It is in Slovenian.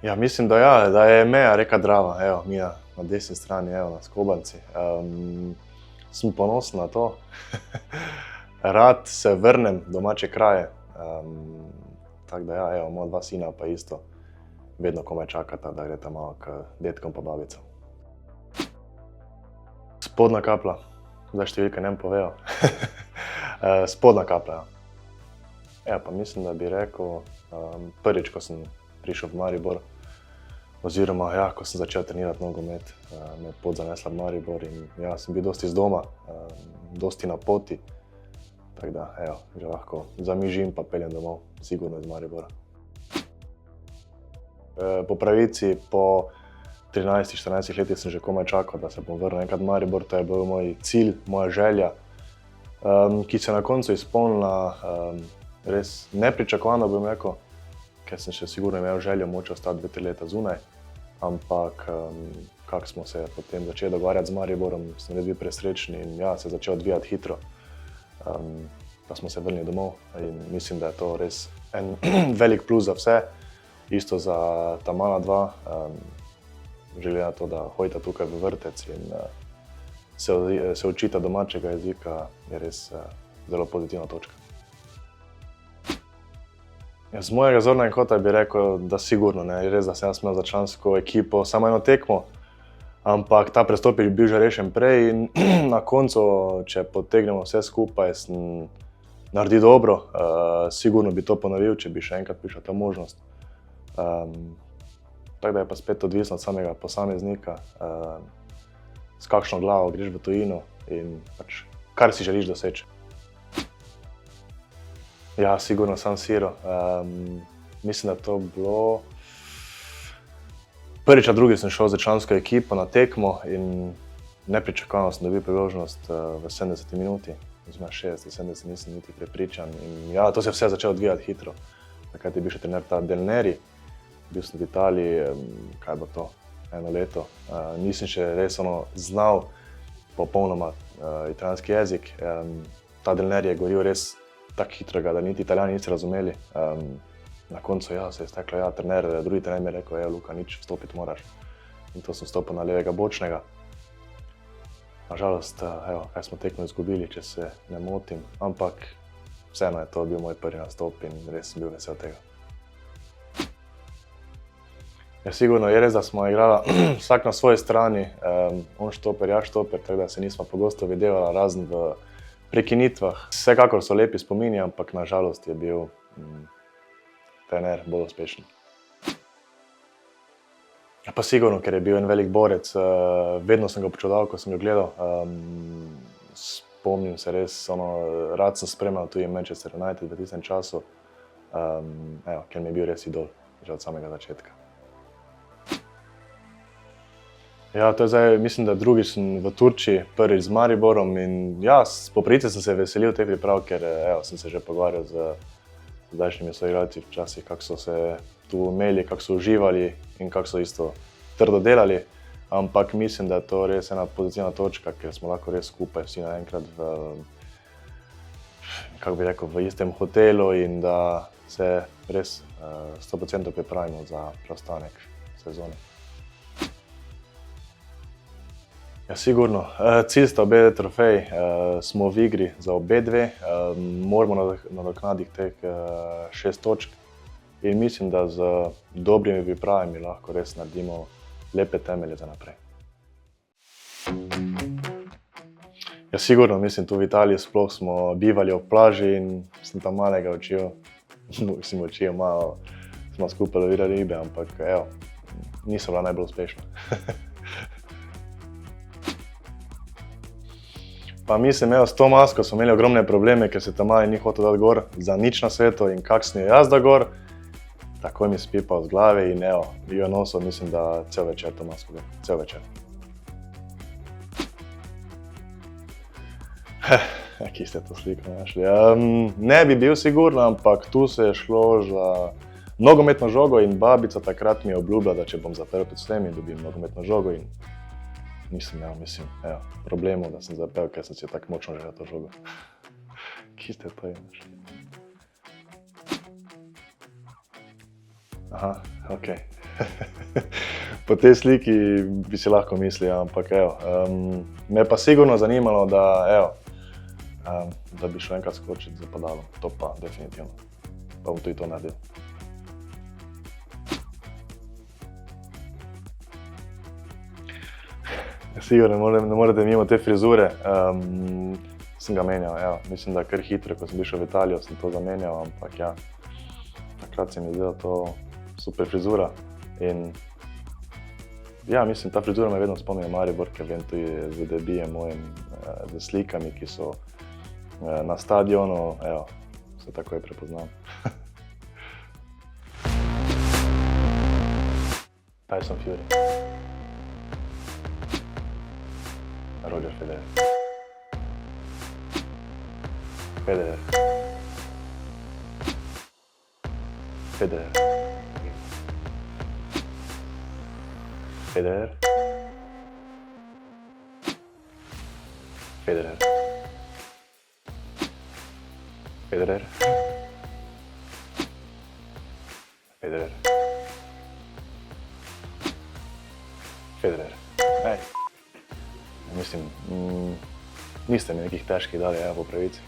Ja, mislim, da je meja reka Drava, evo, mi na desni strani, evo, na Skobanci. Sem ponosen na to. Rad se vrnem v domače kraje. Tako da ja, evo, moja dva sina pa isto vedno komaj čakata, da gresta malo k dedkom pa babicam. Spodnja kapla, zdaj številke ne povejo. Spodnja kapla, ja. Ja, pa mislim, da bi rekel, prvič, ko sem prišel v Maribor, oziroma ja, ko sem začel trenirati nogomet, me je pot zanesla v Maribor in ja, sem bil dosti iz doma, dosti na poti. Tako da, evo, že lahko zamižim pa peljem domov, sigurno iz Maribora. Po pravici, po 13-14 letih sem že komaj čakal, da se bom vrnil enkrat v Maribor, to je bil moj cilj, moja želja, ki se je na koncu izpolnila res nepričakovano, bom rekel, ker sem še sigurno imel željo moče ostati 2-3 leta zunaj, ampak kako smo se potem začeli dogovarjati z Mariborom, sem res bil presrečen in ja, se je začel odvijati hitro, da smo se vrnili domov in mislim, da je to res en velik plus za vse, isto za ta mala dva, glede na to, da hodita tukaj v vrtec in se učita domačega jezika, je res zelo pozitivna točka. Z mojega zornega kota bi rekel, da sigurno ne, res, da sem jaz imel za člansko ekipo samo eno tekmo, ampak ta prestop je bil že rešen prej in na koncu, če potegnemo vse skupaj, sem naredil dobro, sigurno bi to ponovil, če bi še enkrat prišla ta možnost. Tako da je pa spet odvisno od samega posameznika, s kakšno glavo greš v tujino in pač kar si želiš doseči. Ja, sigurno San Siro. Mislim, da to bilo prvič ali drugič sem šel za člansko ekipo na tekmo in nepričakovano sem dobil priložnost v 70 minuti, oziroma 60-70, nisem niti prepričan in ja, to se je vse začelo odvijati hitro. Takrat je bil še trener ta Del Neri, bil sem v Italiji, kaj bo to, 1 leto. Nisem še res znal popolnoma italijanski jezik. Ta Del Neri je govoril res tako hitrega, da niti Italijani niso razumeli. Na koncu ja, se je steklo, ja, drugi trener mi je rekel, Luka, nič, vstopiti moraš. In to sem vstopil na levega bočnega. Nažalost, evo, kaj smo tekmo izgubili, če se ne motim, ampak vseeno je to bil moj prvi nastop in res sem bil vesel tega. Ja, sigurno je res, da smo igrali vsak na svoji strani, on štoper, jaz štoper, tako da se nismo pogosto videvala, razen v prekinitvah. Vsekakor so lepi spomini, ampak nažalost je bil trener bolj uspešen. Ja, pa sigurno, ker je bil en velik borec, vedno sem ga občudoval, ko sem ga gledal. Spomnim se res, rad sem spremljal tudi Manchester United v tistem času, evo, ker mi je bil res idol, že od samega začetka. Ja, to je zdaj, mislim, da drugič sem v Turčiji, prvič z Mariborom in ja, po pravici sem se veselil te priprav, ker evo, sem se že pogovarjal z zdajšnjimi soigralci včasih, kako so se tu imeli, kako so uživali in kako so isto trdo delali, ampak mislim, da je to res ena pozitivna točka, ker smo lahko res skupaj vsi naenkrat kako bi rekel, v istem hotelu in da se res 100% pripravimo za preostanek sezone. Ja, sigurno. Cilj sta obe trofeji, smo v igri za obe dve, moramo nadoknaditi teh 6 točk in mislim, da z dobrimi pripravami lahko res naredimo lepe temelje za naprej. Ja, sigurno, mislim, tu v Italiji sploh smo bivali ob plaži in sem tam malega učil, malo smo skupaj lovirali ribe, ampak evo, niso bila najbolj uspešna. Pa mislim, evo, s to masko smo imeli ogromne probleme, ker se ta-mali ni hotel dati gor za nič na svetu in kak sem jo jaz da gor, takoj mi spipal z glave in evo, bi jo nosil, mislim, da cel večer to masko gor, cel večer. Kje ste to sliko našli? Ne bi bil sigurno, ampak tu se je šlo za nogometno žogo in babica takrat mi je obljubila, da če bom zaprl pred vsemi, dobim nogometno žogo in nisem imel, evo, problemov, da sem zapel, ker sem si tako močno želel to žogo. Kje ste to našli? Aha, okej. Po tej sliki bi si lahko mislil, ampak evo. Me pa sigurno zanimalo, da bi šel enkrat skočiti za padalom. To pa definitivno. Pa bom tudi to naredil. Sigurno ne morete mimo te frizure. Sem ga menjal, evo. Mislim, da kar hitro, ko sem bil šel v Italijo, sem to zamenjal, ampak ja, takrat se mi zdelo to super frizura. In ja, mislim, ta frizura me vedno spomni na Maribor, ker vem tudi z debijem mojim, z slikami, ki so na stadionu, evo, se takoj prepoznam. Tyson Fury. Roger Federer. Federer. Federer. Federer. Federer. Federer. Federer. Federer. Ej. Mislim, niste mi nekih težkih dali, po pravici.